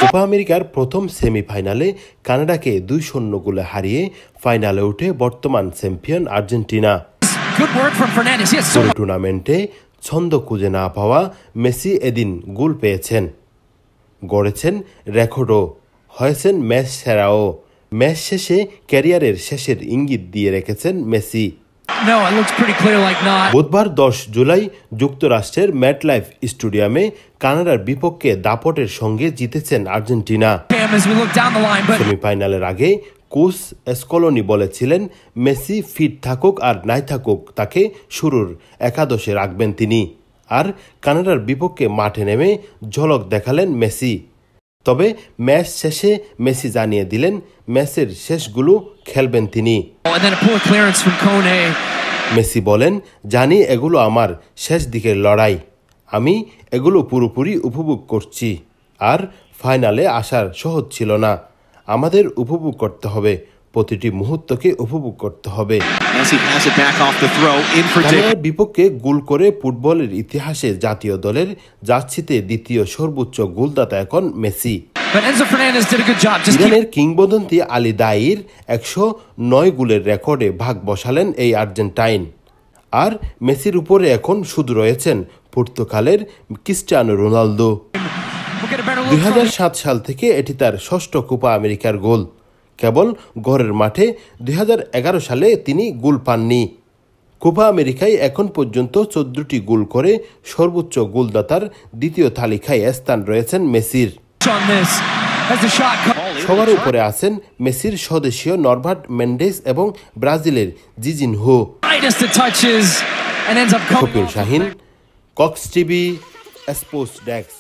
Copa আমেরিকার প্রথম সেমিফাইনালে কানাডাকে 2-0 গোলে হারিয়ে ফাইনালে উঠে বর্তমান চ্যাম্পিয়ন আর্জেন্টিনা। টুর্নামেন্টে ছন্দ খুঁজে না পাওয়া মেসি এদিন গোল পেয়েছেন, গড়েছেন রেকর্ডও, হয়েছেন ম্যাচ সেরাও। ম্যাচ শেষে ক্যারিয়ারের শেষের ইঙ্গিত দিয়ে রেখেছেন মেসি। বুধবার 10 জুলাই যুক্তরাষ্ট্রের ম্যাটলাইফ স্টেডিয়ামে কানাডার বিপক্ষে দাপটের সঙ্গে জিতেছেন আর্জেন্টিনা। সেমিফাইনালের আগে কোচ স্কলোনি বলেছিলেন, মেসি ফিট থাকুক আর নাই থাকুক তাকে শুরুর একাদশে রাখবেন তিনি। আর কানাডার বিপক্ষে মাঠে নেমে ঝলক দেখালেন মেসি। তবে ম্যাচ শেষে মেসি জানিয়ে দিলেন, ম্যাচের শেষগুলো খেলবেন তিনি। মেসি বলেন, জানি এগুলো আমার শেষ দিকের লড়াই, আমি এগুলো পুরোপুরি উপভোগ করছি। আর ফাইনালে আসার সহজ ছিল না, আমাদের উপভোগ করতে হবে, প্রতিটি মুহূর্তকে উপভোগ করতে হবে। কানাডার বিপক্ষে গোল করে ফুটবলের ইতিহাসে জাতীয় দলের জার্সিতে দ্বিতীয় সর্বোচ্চ গোলদাতা এখন মেসি। ইরানের কিংবদন্তি আলী দাইর 109 গোলের রেকর্ডে ভাগ বসালেন এই আর্জেন্টাইন। আর মেসির উপরে এখন শুধু রয়েছেন পর্তুগালের ক্রিস্টিয়ানো রোনালদো। 2007 সাল থেকে এটি তার ষষ্ঠ কোপা আমেরিকার গোল। কেবল ঘরের মাঠে 2011 সালে তিনি গোল পাননি। কোপা আমেরিকায় এখন পর্যন্ত 14টি গোল করে সর্বোচ্চ গোলদাতার দ্বিতীয় তালিকায় স্থান রয়েছেন মেসির। সবার উপরে আছেন মেসির স্বদেশীয় নরবার্ট মেন্ডেস এবং ব্রাজিলের Zizinho. Kapil Shahin, Cox TV, sports desk.